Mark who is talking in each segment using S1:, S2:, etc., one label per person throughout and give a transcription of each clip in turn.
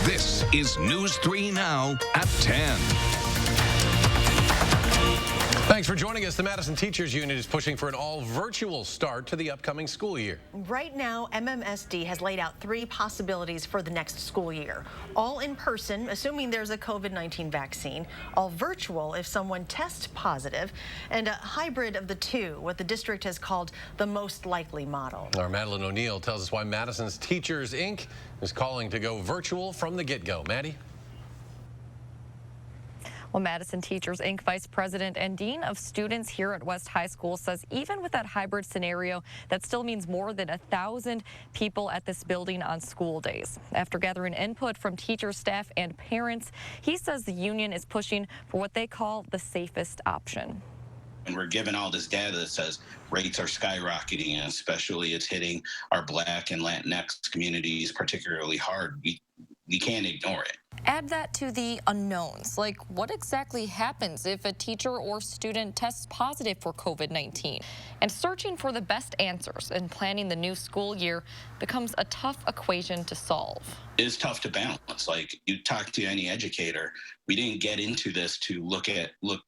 S1: This is News 3 Now at 10.
S2: Thanks for joining us. The Madison Teachers Union is pushing for an all-virtual start to the upcoming school year.
S3: Right now, MMSD has laid out 3 possibilities for the next school year. All in person, assuming there's a COVID-19 vaccine, all virtual if someone tests positive, and a hybrid of the two, what the district has called the most likely model.
S2: Our Madeline O'Neill tells us why Madison's Teachers, Inc. is calling to go virtual from the get-go. Maddie?
S4: Well, Madison Teachers, Inc. Vice President and Dean of Students here at West High School says even with that hybrid scenario, that still means more than 1,000 people at this building on school days. After gathering input from teachers, staff, and parents, he says the union is pushing for what they call the safest option.
S5: And we're given all this data that says rates are skyrocketing, and especially it's hitting our Black and Latinx communities particularly hard. We can't ignore it.
S4: Add that to the unknowns, like what exactly happens if a teacher or student tests positive for COVID-19? And searching for the best answers and planning the new school year becomes a tough equation to solve.
S5: It is tough to balance. Like, you talk to any educator, we didn't get into this to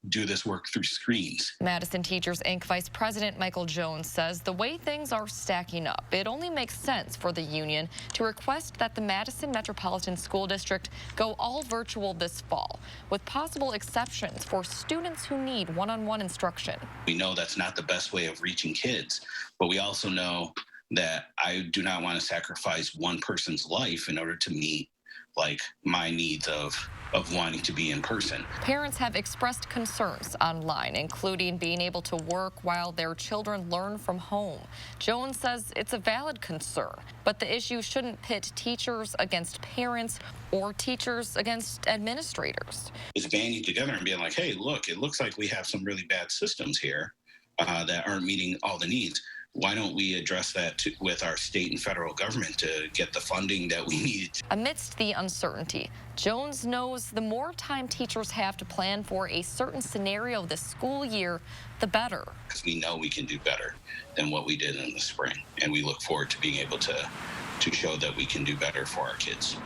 S5: do this work through screens.
S4: Madison Teachers, Inc. Vice President Michael Jones says the way things are stacking up, it only makes sense for the union to request that the Madison Metropolitan School District go all virtual this fall, with possible exceptions for students who need one-on-one instruction.
S5: We know that's not the best way of reaching kids, but we also know that I do not want to sacrifice one person's life in order to meet my needs of wanting to be in person.
S4: Parents have expressed concerns online, including being able to work while their children learn from home. Jones says it's a valid concern, but the issue shouldn't pit teachers against parents or teachers against administrators.
S5: It's banding together and being like, hey, look, it looks like we have some really bad systems here that aren't meeting all the needs. Why don't we address that with our state and federal government to get the funding that we need?
S4: Amidst the uncertainty, Jones knows the more time teachers have to plan for a certain scenario this school year, the better.
S5: Because we know we can do better than what we did in the spring, and we look forward to being able to show that we can do better for our kids.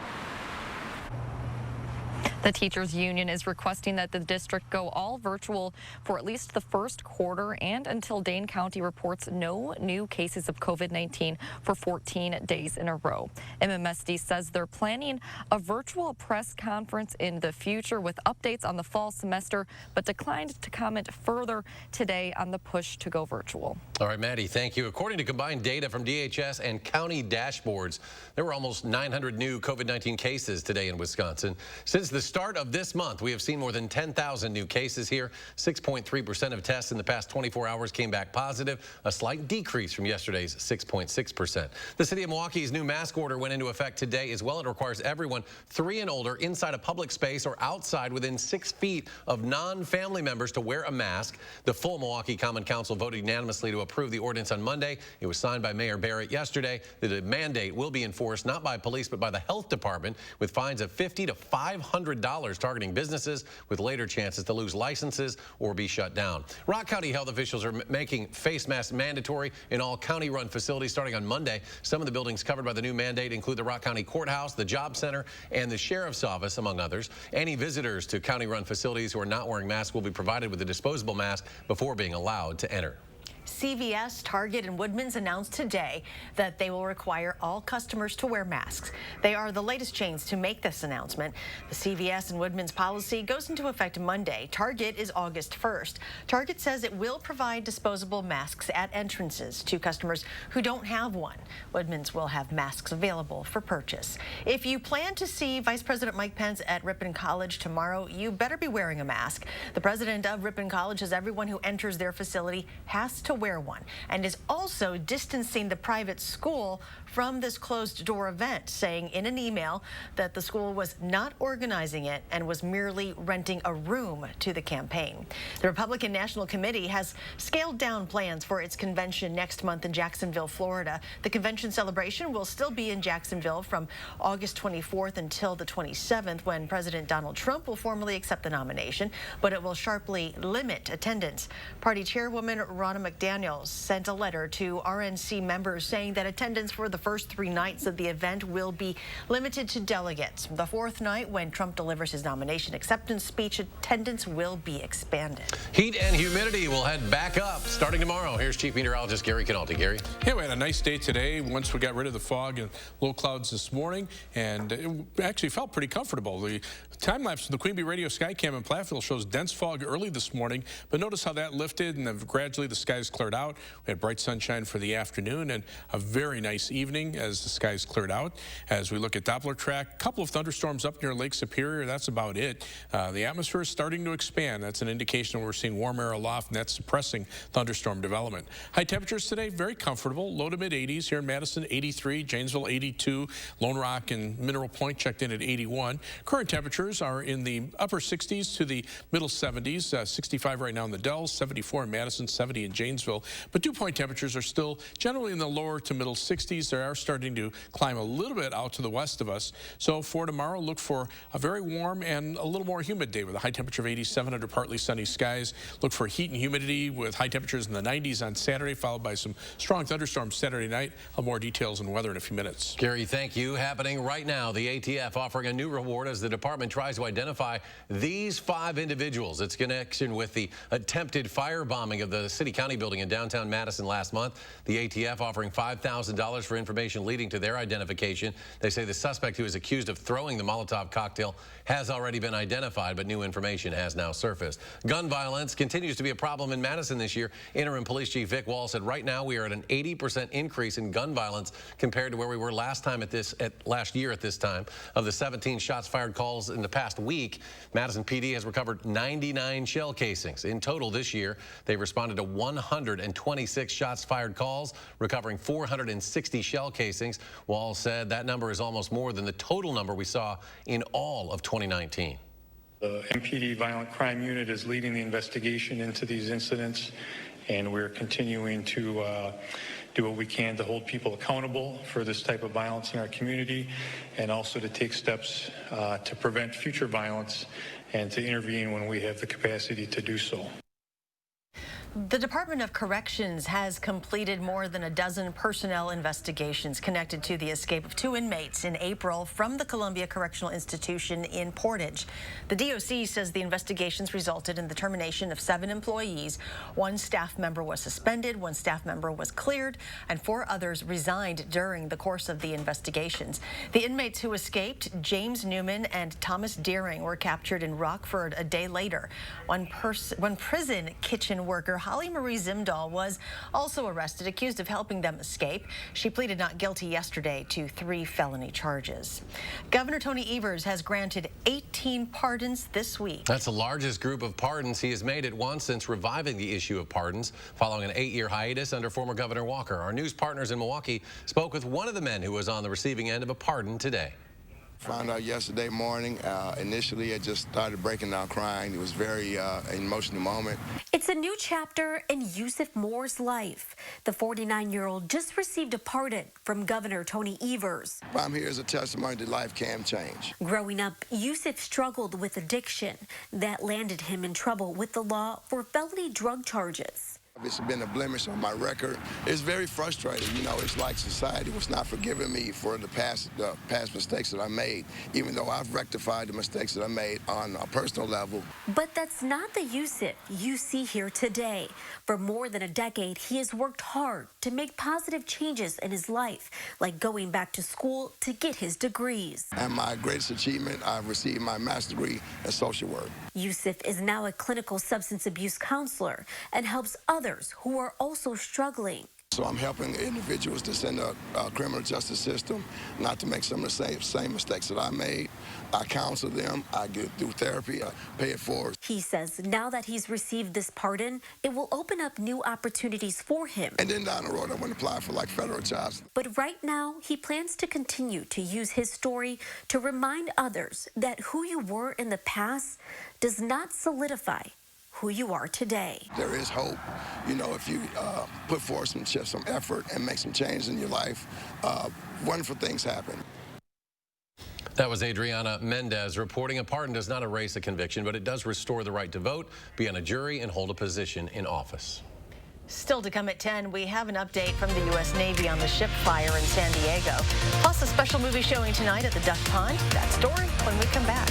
S4: The teachers union is requesting that the district go all virtual for at least the first quarter and until Dane County reports no new cases of COVID-19 for 14 days in a row. MMSD says they're planning a virtual press conference in the future with updates on the fall semester, but declined to comment further today on the push to go virtual.
S2: All right, Maddie, thank you. According to combined data from DHS and county dashboards, there were almost 900 new COVID-19 cases today in Wisconsin. Since the start of this month, we have seen more than 10,000 new cases here. 6.3% of tests in the past 24 hours came back positive, a slight decrease from yesterday's 6.6%. The city of Milwaukee's new mask order went into effect today as well. It requires everyone 3 and older inside a public space or outside within 6 feet of non-family members to wear a mask. The full Milwaukee Common Council voted unanimously to approve the ordinance on Monday. It was signed by Mayor Barrett yesterday. The mandate will be enforced not by police but by the health department with fines of $50 to $500 targeting businesses with later chances to lose licenses or be shut down. Rock County health officials are making face masks mandatory in all county-run facilities starting on Monday. Some of the buildings covered by the new mandate include the Rock County Courthouse, the Job Center, and the Sheriff's Office, among others. Any visitors to county-run facilities who are not wearing masks will be provided with a disposable mask before being allowed to enter.
S3: CVS, Target, and Woodman's announced today that they will require all customers to wear masks. They are the latest chains to make this announcement. The CVS and Woodman's policy goes into effect Monday. Target is August 1st. Target says it will provide disposable masks at entrances to customers who don't have one. Woodman's will have masks available for purchase. If you plan to see Vice President Mike Pence at Ripon College tomorrow, you better be wearing a mask. The president of Ripon College says everyone who enters their facility has to wear one and is also distancing the private school from this closed door event, saying in an email that the school was not organizing it and was merely renting a room to the campaign. The Republican National Committee has scaled down plans for its convention next month in Jacksonville, Florida. The convention celebration will still be in Jacksonville from August 24th until the 27th, when President Donald Trump will formally accept the nomination, but it will sharply limit attendance. Party Chairwoman Ronna McDaniel Daniels sent a letter to RNC members saying that attendance for the first 3 nights of the event will be limited to delegates. The 4th night, when Trump delivers his nomination acceptance speech, attendance will be expanded.
S2: Heat and humidity will head back up starting tomorrow. Here's Chief Meteorologist Gary Canaldi. Gary?
S6: Yeah, we had a nice day today once we got rid of the fog and low clouds this morning, and it actually felt pretty comfortable. The time-lapse from the Queen Bee Radio Skycam in Platteville shows dense fog early this morning, but notice how that lifted and then gradually the skies cleared out. We had bright sunshine for the afternoon and a very nice evening as the skies cleared out. As we look at Doppler track, a couple of thunderstorms up near Lake Superior. That's about it. The atmosphere is starting to expand. That's an indication we're seeing warm air aloft, and that's suppressing thunderstorm development. High temperatures today, very comfortable. Low to mid 80s here in Madison, 83, Janesville 82, Lone Rock and Mineral Point checked in at 81. Current temperatures are in the upper 60s to the middle 70s, 65 right now in the Dells, 74 in Madison, 70 in Janesville. But dew point temperatures are still generally in the lower to middle 60s. They are starting to climb a little bit out to the west of us. So for tomorrow, look for a very warm and a little more humid day with a high temperature of 87 under partly sunny skies. Look for heat and humidity with high temperatures in the 90s on Saturday, followed by some strong thunderstorms Saturday night. I'll have more details on weather in a few minutes.
S2: Gary, thank you. Happening right now, the ATF offering a new reward as the department tries to identify these 5 individuals. It's connection with the attempted firebombing of the city-county building in downtown Madison last month. The ATF offering $5,000 for information leading to their identification. They say the suspect who is accused of throwing the Molotov cocktail has already been identified, but new information has now surfaced. Gun violence continues to be a problem in Madison this year. Interim Police Chief Vic Wall said right now we are at an 80% increase in gun violence compared to where we were last year at this time. Of the 17 shots fired calls in the past week, Madison PD has recovered 99 shell casings. In total this year, they responded to 126 shots fired calls, recovering 460 shell casings. Wall said that number is almost more than the total number we saw in all of 2019.
S7: The MPD Violent Crime Unit is leading the investigation into these incidents, and we're continuing to do what we can to hold people accountable for this type of violence in our community, and also to take steps to prevent future violence and to intervene when we have the capacity to do so.
S3: The Department of Corrections has completed more than a dozen personnel investigations connected to the escape of 2 inmates in April from the Columbia Correctional Institution in Portage. The DOC says the investigations resulted in the termination of 7 employees. 1 staff member was suspended, 1 staff member was cleared, and 4 others resigned during the course of the investigations. The inmates who escaped, James Newman and Thomas Deering, were captured in Rockford a day later. One prison kitchen worker, Holly Marie Zimdahl, was also arrested, accused of helping them escape. She pleaded not guilty yesterday to 3 felony charges. Governor Tony Evers has granted 18 pardons this week.
S2: That's the largest group of pardons he has made at once since reviving the issue of pardons following an 8-year hiatus under former Governor Walker. Our news partners in Milwaukee spoke with one of the men who was on the receiving end of a pardon today.
S8: Found out yesterday morning. Initially, I just started breaking down crying. It was very emotional moment.
S9: It's a new chapter in Yusuf Moore's life. The 49-year-old just received a pardon from Governor Tony Evers.
S8: I'm here as a testimony that life can change.
S9: Growing up, Yusuf struggled with addiction. That landed him in trouble with the law for felony drug charges.
S8: It's been a blemish on my record. It's very frustrating. You know, it's like society was not forgiving me for the past mistakes that I made, even though I've rectified the mistakes that I made on a personal level.
S9: But that's not the Yusuf you see here today. For more than a decade, he has worked hard to make positive changes in his life, like going back to school to get his degrees.
S8: And my greatest achievement, I've received my master's degree in social work.
S9: Yusuf is now a clinical substance abuse counselor and helps others who are also struggling.
S8: So I'm helping individuals that's in the criminal justice system not to make some of the same mistakes that I made. I counsel them, I do therapy, I pay it forward.
S9: He says now that he's received this pardon, it will open up new opportunities for him.
S8: And then down the road, I want to apply for like federal jobs.
S9: But right now, he plans to continue to use his story to remind others that who you were in the past does not solidify who you are today.
S8: There is hope. You know, if you put forth some effort and make some change in your life, wonderful things happen.
S2: That was Adriana Mendez reporting a pardon does not erase a conviction, but it does restore the right to vote, be on a jury, and hold a position in office.
S3: Still to come at 10, we have an update from the U.S. Navy on the ship fire in San Diego. Plus a special movie showing tonight at the Duck Pond. That story when we come back.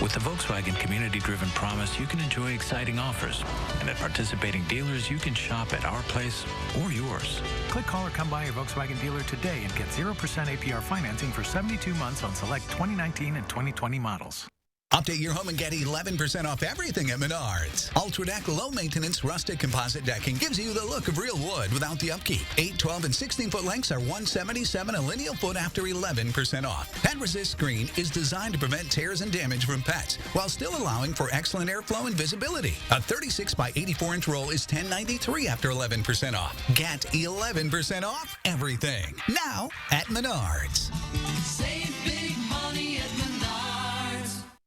S10: With the Volkswagen community-driven promise, you can enjoy exciting offers. And at participating dealers, you can shop at our place or yours.
S11: Click, call, or come by your Volkswagen dealer today and get 0% APR financing for 72 months on select 2019 and 2020 models.
S12: Update your home and get 11% off everything at Menards. Ultra-Deck low-maintenance rustic composite decking gives you the look of real wood without the upkeep. 8, 12, and 16-foot lengths are $177 a lineal foot after 11% off. Pet Resist Screen is designed to prevent tears and damage from pets while still allowing for excellent airflow and visibility. A 36 by 84-inch roll is $10.93 after 11% off. Get 11% off everything now at Menards.
S13: Save big money at Menards.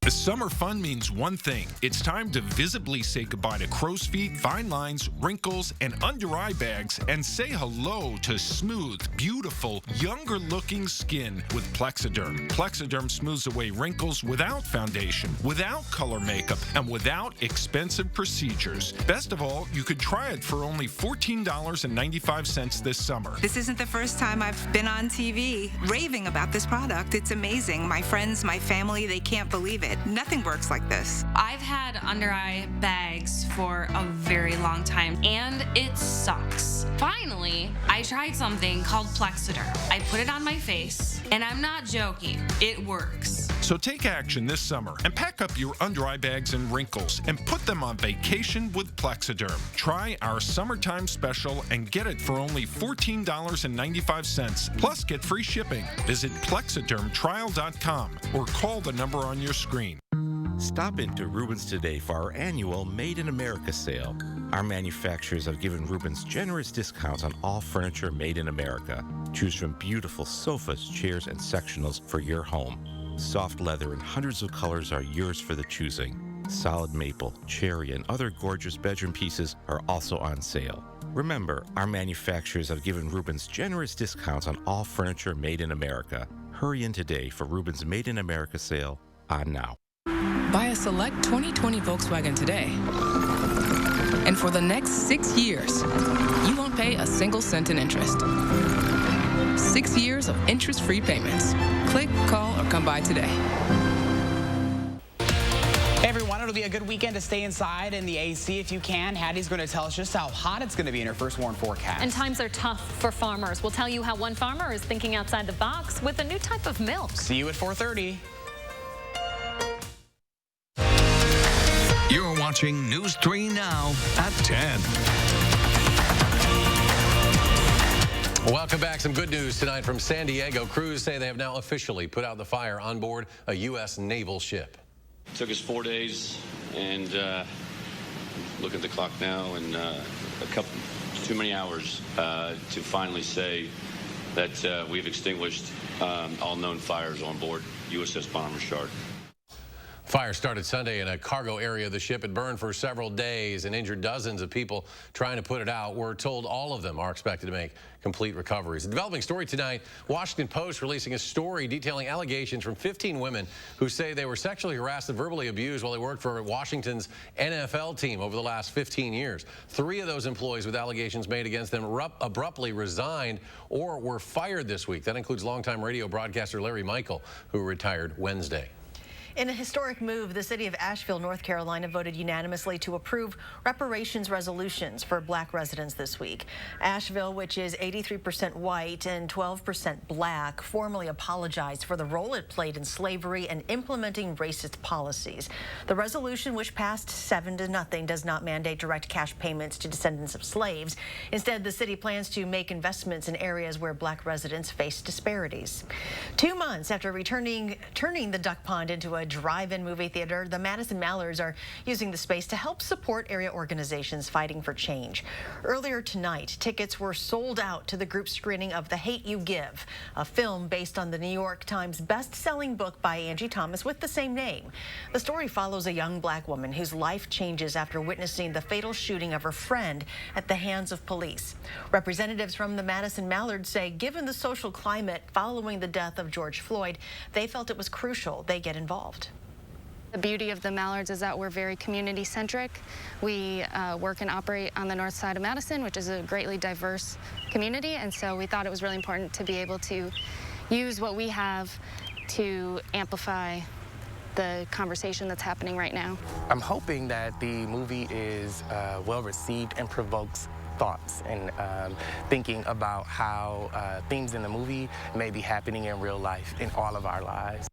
S14: The summer fun means one thing. It's time to visibly say goodbye to crow's feet, fine lines, wrinkles, and under-eye bags, and say hello to smooth, beautiful, younger-looking skin with Plexiderm. Plexiderm smooths away wrinkles without foundation, without color makeup, and without expensive procedures. Best of all, you could try it for only $14.95 this summer.
S15: This isn't the first time I've been on TV raving about this product. It's amazing. My friends, my family, they can't believe it. Nothing works like this.
S16: I've had under-eye bags for a very long time, and it sucks. Finally, I tried something called Plexiderm. I put it on my face, and I'm not joking. It works.
S14: So take action this summer and pack up your under-eye bags and wrinkles and put them on vacation with Plexiderm. Try our summertime special and get it for only $14.95, plus get free shipping. Visit plexidermtrial.com or call the number on your screen.
S17: Stop into Rubens today for our annual Made in America sale. Our manufacturers have given Rubens generous discounts on all furniture made in America. Choose from beautiful sofas, chairs, and sectionals for your home. Soft leather in hundreds of colors are yours for the choosing. Solid maple, cherry, and other gorgeous bedroom pieces are also on sale. Remember, our manufacturers have given Rubens generous discounts on all furniture made in America. Hurry in today for Rubens Made in America sale on now.
S18: Buy a select 2020 Volkswagen today. And for the next 6 years, you won't pay a single cent in interest. 6 years of interest-free payments. Click, call, or come by today.
S19: Hey everyone, it'll be a good weekend to stay inside in the AC if you can. Hattie's going to tell us just how hot it's going to be in her first warn forecast.
S20: And times are tough for farmers. We'll tell you how one farmer is thinking outside the box with a new type of milk.
S19: See you at 4:30.
S1: You're watching News 3 Now at 10.
S2: Welcome back. Some good news tonight from San Diego. Crews say they have now officially put out the fire on board a U.S. naval ship.
S21: It took us 4 days, and look at the clock now, and too many hours to finally say that we've extinguished all known fires on board USS Bomber Shark.
S2: Fire started Sunday in a cargo area of the ship. It burned for several days and injured dozens of people trying to put it out. We're told all of them are expected to make complete recoveries. A developing story tonight, Washington Post releasing a story detailing allegations from 15 women who say they were sexually harassed and verbally abused while they worked for Washington's NFL team over the last 15 years. 3 of those employees with allegations made against them abruptly resigned or were fired this week. That includes longtime radio broadcaster Larry Michael, who retired Wednesday.
S3: In a historic move, the city of Asheville, North Carolina voted unanimously to approve reparations resolutions for black residents this week. Asheville, which is 83% white and 12% black, formally apologized for the role it played in slavery and implementing racist policies. The resolution, which passed 7-0, does not mandate direct cash payments to descendants of slaves. Instead, the city plans to make investments in areas where black residents face disparities. 2 months after turning the Duck Pond into a drive-in movie theater, the Madison Mallards are using the space to help support area organizations fighting for change. Earlier tonight, tickets were sold out to the group screening of The Hate U Give, a film based on the New York Times best-selling book by Angie Thomas with the same name. The story follows a young black woman whose life changes after witnessing the fatal shooting of her friend at the hands of police. Representatives from the Madison Mallards say given the social climate following the death of George Floyd, they felt it was crucial they get involved.
S5: The beauty of the Mallards is that we're very community-centric. We work and operate on the north side of Madison, which is a greatly diverse community, and so we thought it was really important to be able to use what we have to amplify the conversation that's happening right now.
S22: I'm hoping that the movie is well received and provokes thoughts and thinking about how things in the movie may be happening in real life in all of our lives.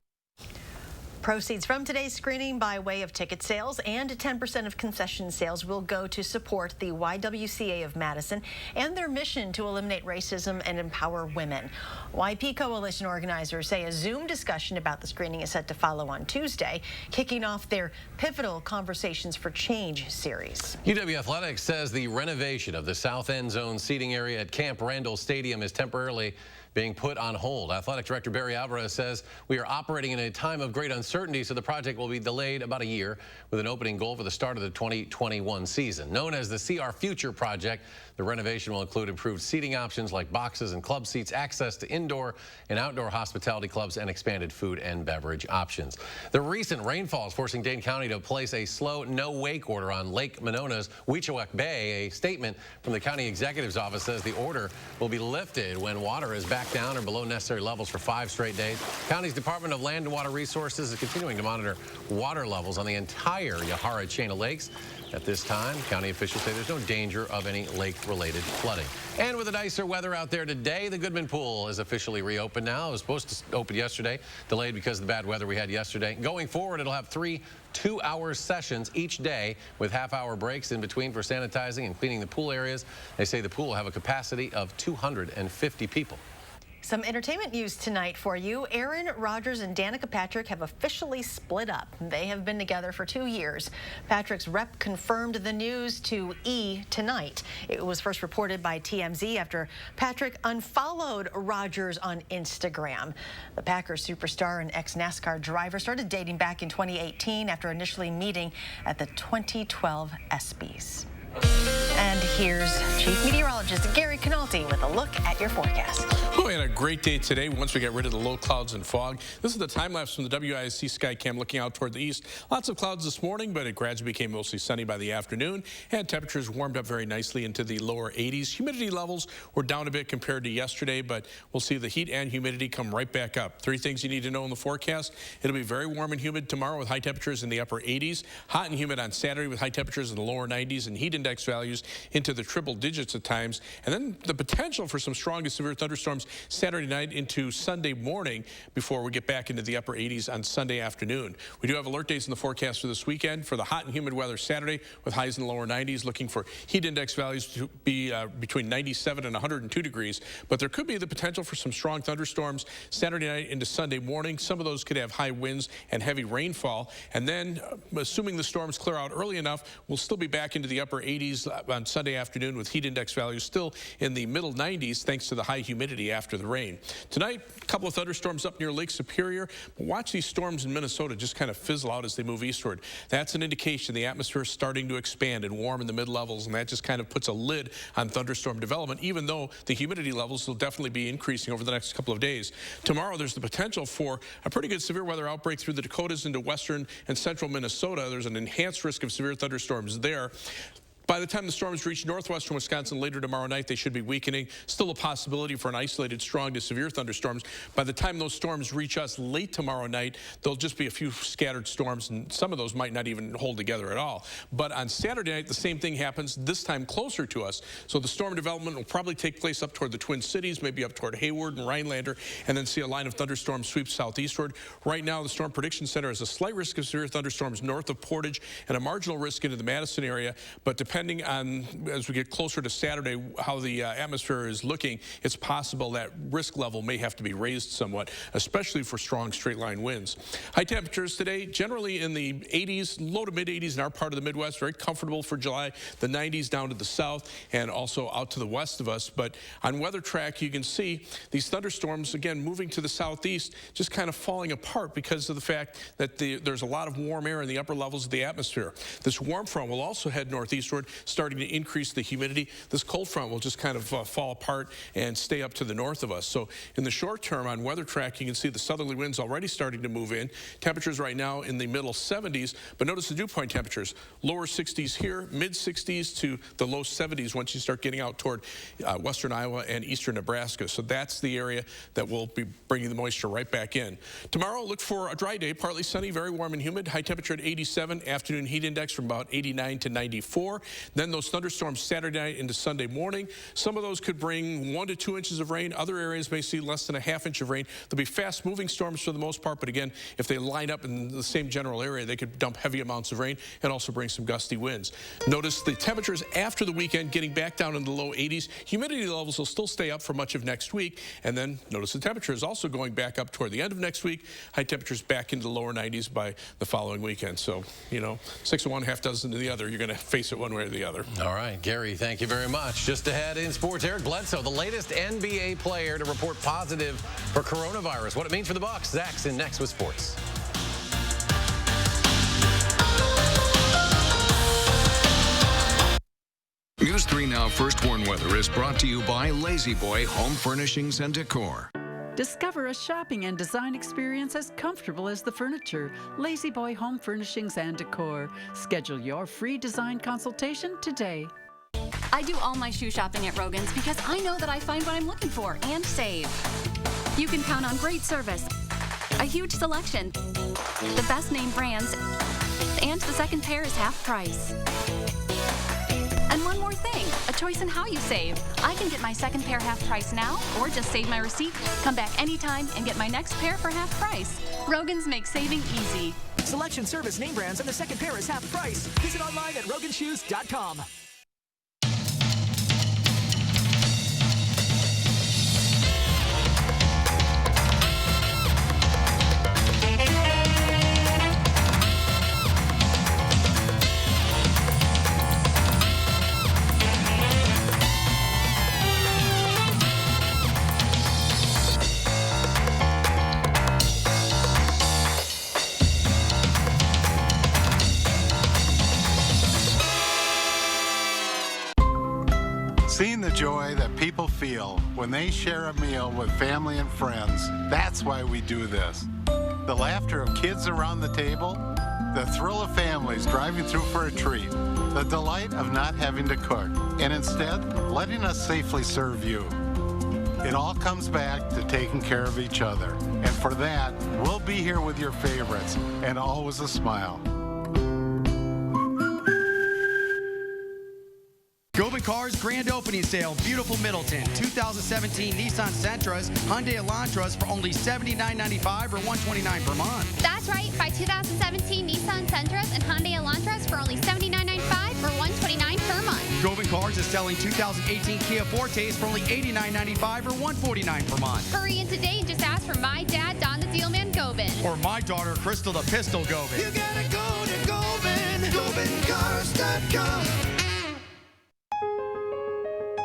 S3: Proceeds from today's screening by way of ticket sales and 10% of concession sales will go to support the YWCA of Madison and their mission to eliminate racism and empower women. YP Coalition organizers say a Zoom discussion about the screening is set to follow on Tuesday, kicking off their pivotal Conversations for Change series.
S2: UW Athletics says the renovation of the south end zone seating area at Camp Randall Stadium is temporarily being put on hold. Athletic Director Barry Alvarez says we are operating in a time of great uncertainty, so the project will be delayed about a year with an opening goal for the start of the 2021 season. Known as the CR Future Project, the renovation will include improved seating options like boxes and club seats, access to indoor and outdoor hospitality clubs, and expanded food and beverage options. The recent rainfall is forcing Dane County to place a slow no-wake order on Lake Monona's Weechowack Bay. A statement from the county executive's office says the order will be lifted when water is back down or below necessary levels for 5 straight days. County's Department of Land and Water Resources is continuing to monitor water levels on the entire Yahara chain of lakes. At this time, county officials say there's no danger of any lake-related flooding. And with the nicer weather out there today, the Goodman Pool is officially reopened now. It was supposed to open yesterday, delayed because of the bad weather we had yesterday. Going forward, it'll have 3 2-hour sessions each day with half-hour breaks in between for sanitizing and cleaning the pool areas. They say the pool will have a capacity of 250 people.
S3: Some entertainment news tonight for you. Aaron Rodgers and Danica Patrick have officially split up. They have been together for 2 years. Patrick's rep confirmed the news to E! Tonight. It was first reported by TMZ after Patrick unfollowed Rodgers on Instagram. The Packers superstar and ex-NASCAR driver started dating back in 2018 after initially meeting at the 2012 ESPYs. And here's Chief Meteorologist Gary Canalti with a look at your forecast.
S6: Well, we had a great day today once we got rid of the low clouds and fog. This is the time lapse from the WISC Skycam looking out toward the east. Lots of clouds this morning, but it gradually became mostly sunny by the afternoon, and temperatures warmed up very nicely into the lower 80s. Humidity levels were down a bit compared to yesterday, but we'll see the heat and humidity come right back up. 3 things you need to know in the forecast. It'll be very warm and humid tomorrow with high temperatures in the upper 80s. Hot and humid on Saturday with high temperatures in the lower 90s and heat index values into the triple digits at times. And then the potential for some strong to severe thunderstorms Saturday night into Sunday morning before we get back into the upper 80s on Sunday afternoon. We do have alert days in the forecast for this weekend for the hot and humid weather Saturday with highs in the lower 90s, looking for heat index values to be between 97 and 102 degrees. But there could be the potential for some strong thunderstorms Saturday night into Sunday morning. Some of those could have high winds and heavy rainfall. And then, assuming the storms clear out early enough, we'll still be back into the upper 80s on Sunday afternoon with heat index values still in the middle 90s thanks to the high humidity after the rain. Tonight, a couple of thunderstorms up near Lake Superior. But watch these storms in Minnesota just kind of fizzle out as they move eastward. That's an indication the atmosphere is starting to expand and warm in the mid-levels, and that just kind of puts a lid on thunderstorm development, even though the humidity levels will definitely be increasing over the next couple of days. Tomorrow, there's the potential for a pretty good severe weather outbreak through the Dakotas into western and central Minnesota. There's an enhanced risk of severe thunderstorms there. By the time the storms reach northwestern Wisconsin later tomorrow night, they should be weakening. Still a possibility for an isolated strong to severe thunderstorms. By the time those storms reach us late tomorrow night, there'll just be a few scattered storms, and some of those might not even hold together at all. But on Saturday night, the same thing happens, this time closer to us. So the storm development will probably take place up toward the Twin Cities, maybe up toward Hayward and Rhinelander, and then see a line of thunderstorms sweep southeastward. Right now, the Storm Prediction Center has a slight risk of severe thunderstorms north of Portage and a marginal risk into the Madison area, but depending on, as we get closer to Saturday, how the atmosphere is looking, it's possible that risk level may have to be raised somewhat, especially for strong straight-line winds. High temperatures today, generally in the 80s, low to mid-80s in our part of the Midwest, very comfortable for July. The 90s down to the south and also out to the west of us. But on Weather Track, you can see these thunderstorms, again, moving to the southeast, just kind of falling apart because of the fact that there's a lot of warm air in the upper levels of the atmosphere. This warm front will also head northeastward, starting to increase the humidity. This cold front will just kind of fall apart and stay up to the north of us. So in the short term on weather track, you can see the southerly winds already starting to move in. Temperatures right now in the middle 70s, but notice the dew point temperatures. Lower 60s here, mid 60s to the low 70s once you start getting out toward western Iowa and eastern Nebraska. So that's the area that will be bringing the moisture right back in. Tomorrow, look for a dry day, partly sunny, very warm and humid. High temperature at 87, afternoon heat index from about 89 to 94. Then those thunderstorms Saturday night into Sunday morning. Some of those could bring 1 to 2 inches of rain. Other areas may see less than a ½ inch of rain. There'll be fast-moving storms for the most part, but again, if they line up in the same general area, they could dump heavy amounts of rain and also bring some gusty winds. Notice the temperatures after the weekend getting back down in the low 80s. Humidity levels will still stay up for much of next week. And then notice the temperature is also going back up toward the end of next week. High temperatures back into the lower 90s by the following weekend. So, you know, 6 of one, half dozen of the other. You're going to face it one way or the other.
S2: All right, Gary, thank you very much. Just ahead in sports, Eric Bledsoe, the latest NBA player to report positive for coronavirus. What it means for the Bucks. Zach's in next with sports.
S1: News 3 Now First Warn Weather is brought to you by Lazy Boy Home Furnishings and Decor.
S4: Discover a shopping and design experience as comfortable as the furniture. Lazy Boy Home Furnishings and Decor. Schedule your free design consultation today.
S7: I do all my shoe shopping at Rogan's because I know that I find what I'm looking for and save. You can count on great service, a huge selection, the best name brands, and the second pair is half price. And one more thing, a choice in how you save. I can get my second pair half price now, or just save my receipt, come back anytime, and get my next pair for half price. Rogan's makes saving easy.
S23: Selection, service, name brands, and the second pair is half price. Visit online at roganshoes.com.
S24: Seeing the joy that people feel when they share a meal with family and friends, that's why we do this. The laughter of kids around the table, the thrill of families driving through for a treat, the delight of not having to cook, and instead letting us safely serve you. It all comes back to taking care of each other. And for that, we'll be here with your favorites, and always a smile.
S25: Gobin Cars Grand Opening Sale, beautiful Middleton. 2017 Nissan Sentras, Hyundai Elantras for only $79.95 or $129 per month.
S26: That's right. Buy 2017 Nissan Sentras and Hyundai Elantras for only $79.95 or $129 per month.
S25: Gobin Cars is selling 2018 Kia Fortes for only $89.95 or $149 per month.
S26: Hurry in today and just ask for my dad, Don the Dealman Gobin.
S25: Or my daughter, Crystal the Pistol Gobin.
S13: You gotta go to Gobin, GobinCars.com.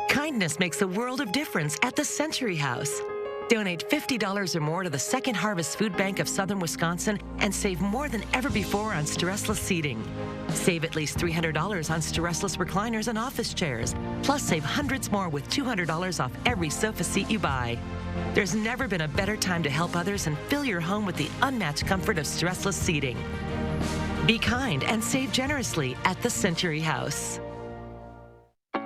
S27: Kindness makes a world of difference at the Century House. Donate $50 or more to the Second Harvest Food Bank of Southern Wisconsin and save more than ever before on stressless seating. Save at least $300 on stressless recliners and office chairs. Plus, save hundreds more with $200 off every sofa seat you buy. There's never been a better time to help others and fill your home with the unmatched comfort of stressless seating. Be kind and save generously at the Century House.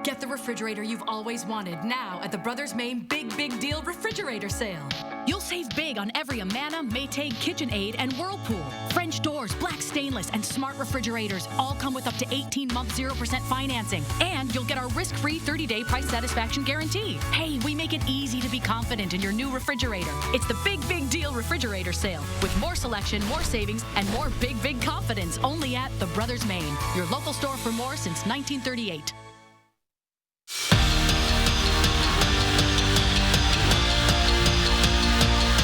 S28: Get the refrigerator you've always wanted now at the Brothers Maine Big Deal Refrigerator Sale. You'll save big on every Amana, Maytag, KitchenAid, and Whirlpool. French doors, black stainless, and smart refrigerators all come with up to 18-month 0% financing. And you'll get our risk-free 30-day price satisfaction guarantee. Hey, we make it easy to be confident in your new refrigerator. It's the Big Deal Refrigerator Sale with more selection, more savings, and more big confidence only at the Brothers Maine, your local store for more since 1938.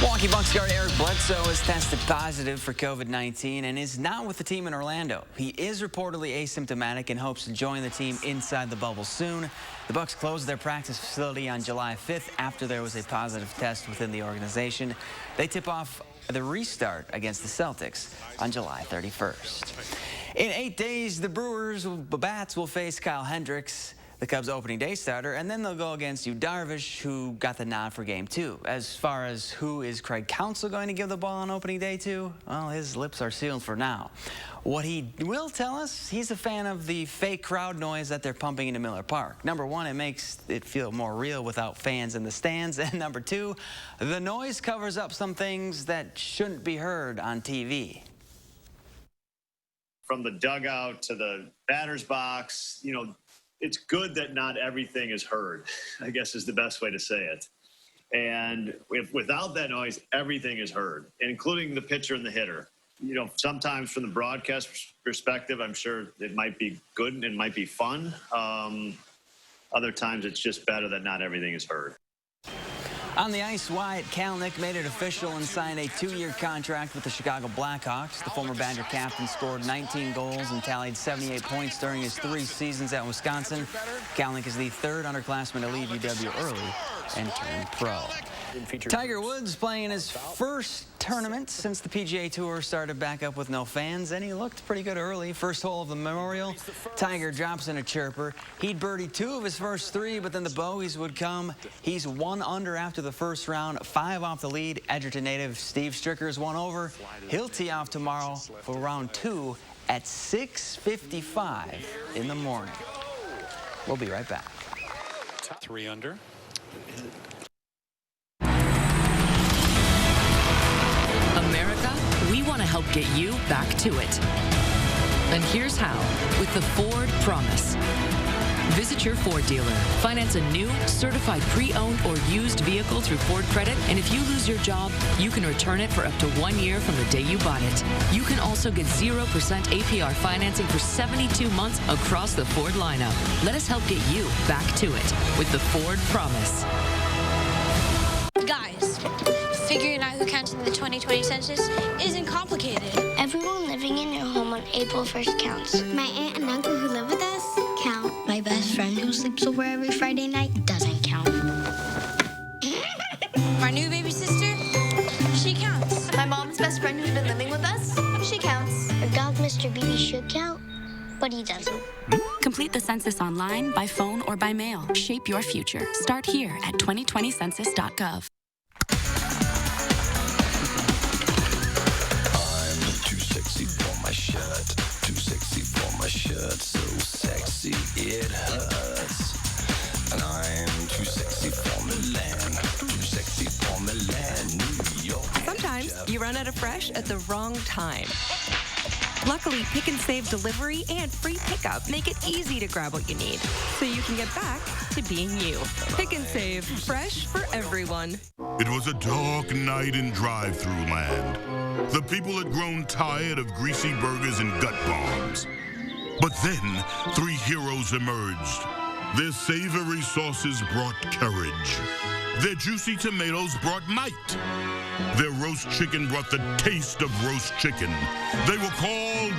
S29: Milwaukee Bucks guard Eric Bledsoe has tested positive for COVID-19 and is not with the team in Orlando. He is reportedly asymptomatic and hopes to join the team inside the bubble soon. The Bucks closed their practice facility on July 5th after there was a positive test within the organization. They tip off the restart against the Celtics on July 31st. In 8 days, the Bats will face Kyle Hendricks, the Cubs' opening day starter, and then they'll go against Yu Darvish, who got the nod for Game 2. As far as who is Craig Counsell going to give the ball on opening day to, well, his lips are sealed for now. What he will tell us, he's a fan of the fake crowd noise that they're pumping into Miller Park. Number one, it makes it feel more real without fans in the stands. And number two, the noise covers up some things that shouldn't be heard on TV.
S8: From the dugout to the batter's box, you know, it's good that not everything is heard, I guess is the best way to say it. And without that noise, everything is heard, including the pitcher and the hitter. You know, sometimes from the broadcast perspective, I'm sure it might be good and it might be fun. Other times it's just better that not everything is heard.
S29: On the ice, Wyatt Kalnick made it official and signed a 2-year contract with the Chicago Blackhawks. The former Badger captain scored 19 goals and tallied 78 points during his 3 seasons at Wisconsin. Kalnick is the 3rd underclassman to leave UW early and turn pro. Tiger Woods playing his first tournament since the PGA Tour started back up with no fans, and he looked pretty good early. First hole of the Memorial, Tiger drops in a chirper. He'd birdied 2 of his first 3, but then the bogeys would come. He's 1 under after the first round, 5 off the lead. Edgerton native Steve Stricker's 1 over. He'll tee off tomorrow for round 2 at 6:55 in the morning. We'll be right back.
S9: 3 under.
S28: America, we want to help get you back to it. And here's how, with the Ford Promise. Visit your Ford dealer, finance a new, certified pre-owned or used vehicle through Ford Credit, and if you lose your job, you can return it for up to 1 year from the day you bought it. You can also get 0% APR financing for 72 months across the Ford lineup. Let us help get you back to it with the Ford Promise.
S10: Guys, figuring out who counts in the 2020 census isn't complicated.
S11: Everyone living in your home on April 1st counts.
S10: My aunt and uncle who live with us count.
S11: My best friend who sleeps over every Friday night doesn't count.
S10: My new baby sister, she counts.
S11: My mom's best friend who's been living with us, she counts. Our dog, Mr. BB, should count, but he doesn't.
S7: Complete the census online, by phone, or by mail. Shape your future. Start here at 2020census.gov.
S12: My shirt, too sexy for my shirt, so sexy it hurts. And I'm too sexy for Milan, too sexy for Milan, New York.
S14: Sometimes you run out of fresh at the wrong time. Luckily, Pick and Save delivery and free pickup make it easy to grab what you need, so you can get back to being you. Pick and Save, fresh for everyone.
S15: It was a dark night in drive-thru land. The people had grown tired of greasy burgers and gut bombs. But then, 3 heroes emerged. Their savory sauces brought courage. Their juicy tomatoes brought might. Their roast chicken brought the taste of roast chicken. They were called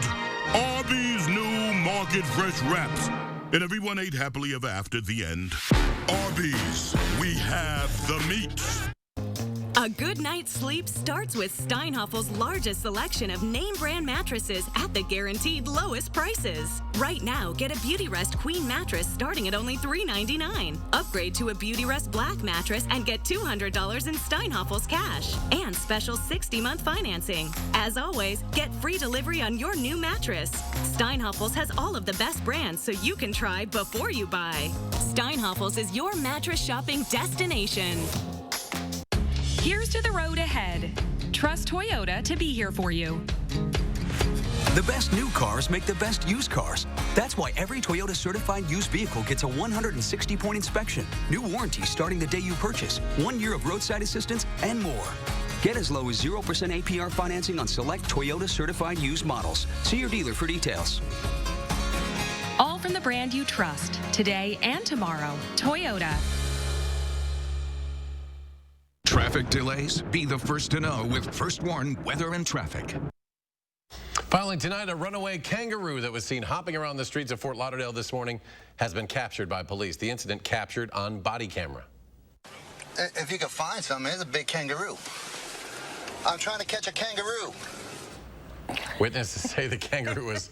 S15: Arby's New Market Fresh Wraps. And everyone ate happily ever after at the end. Arby's, we have the meats.
S16: A good night's sleep starts with Steinhoffel's largest selection of name brand mattresses at the guaranteed lowest prices. Right now, get a Beautyrest Queen mattress starting at only $399. Upgrade to a Beautyrest Black mattress and get $200 in Steinhoffel's cash and special 60-month financing. As always, get free delivery on your new mattress. Steinhoffel's has all of the best brands so you can try before you buy. Steinhoffel's is your mattress shopping destination.
S17: Here's to the road ahead. Trust Toyota to be here for you.
S30: The best new cars make the best used cars. That's why every Toyota certified used vehicle gets a 160-point inspection, new warranties starting the day you purchase, 1 year of roadside assistance, and more. Get as low as 0% APR financing on select Toyota certified used models. See your dealer for details.
S17: All from the brand you trust, today and tomorrow. Toyota.
S1: Traffic delays? Be the first to know with First Warn Weather and Traffic.
S2: Finally tonight, a runaway kangaroo that was seen hopping around the streets of Fort Lauderdale this morning has been captured by police. The incident captured on body camera.
S31: If you can find something, it's a big kangaroo. I'm trying to catch a kangaroo.
S2: Witnesses say the kangaroo was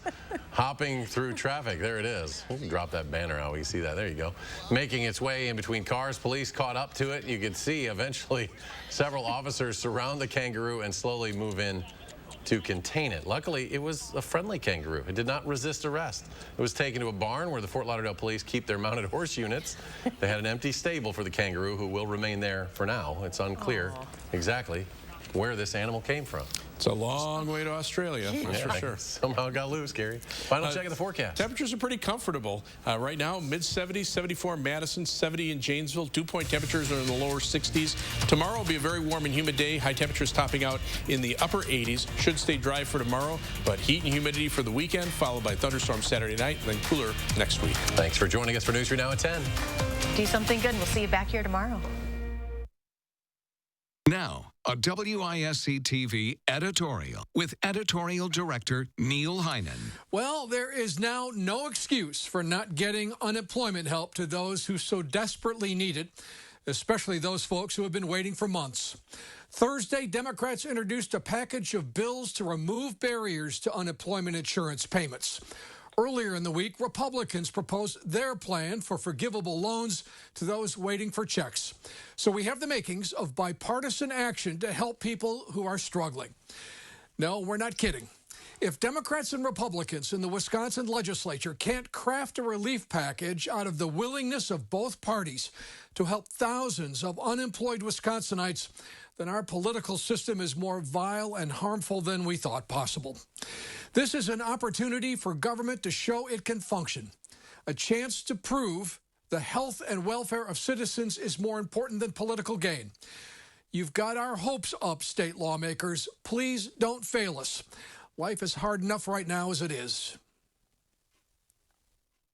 S2: hopping through traffic. There it is. You can drop that banner out. We see that. There you go. Making its way in between cars. Police caught up to it. You could see eventually several officers surround the kangaroo and slowly move in to contain it. Luckily, it was a friendly kangaroo. It did not resist arrest. It was taken to a barn where the Fort Lauderdale police keep their mounted horse units. They had an empty stable for the kangaroo, who will remain there for now. It's unclear exactly where this animal came from.
S3: It's a long way to Australia, that's for sure.
S2: Somehow got loose, Gary. Final check of the forecast.
S3: Temperatures are pretty comfortable. Right now, mid-70s, 74 in Madison, 70 in Janesville. Dew-point temperatures are in the lower 60s. Tomorrow will be a very warm and humid day. High temperatures topping out in the upper 80s. Should stay dry for tomorrow, but heat and humidity for the weekend, followed by thunderstorms Saturday night, and then cooler next week.
S2: Thanks for joining us for News 3 Now at 10.
S4: Do something good. We'll see you back here tomorrow.
S1: Now, a WISC-TV editorial with editorial director Neil Heinen.
S5: Well, there is now no excuse for not getting unemployment help to those who so desperately need it, especially those folks who have been waiting for months. Thursday, Democrats introduced a package of bills to remove barriers to unemployment insurance payments. Earlier in the week, Republicans proposed their plan for forgivable loans to those waiting for checks. So we have the makings of bipartisan action to help people who are struggling. No, we're not kidding. If Democrats and Republicans in the Wisconsin legislature can't craft a relief package out of the willingness of both parties to help thousands of unemployed Wisconsinites, then our political system is more vile and harmful than we thought possible. This is an opportunity for government to show it can function, a chance to prove the health and welfare of citizens is more important than political gain. You've got our hopes up, state lawmakers. Please don't fail us. Life is hard enough right now as it is.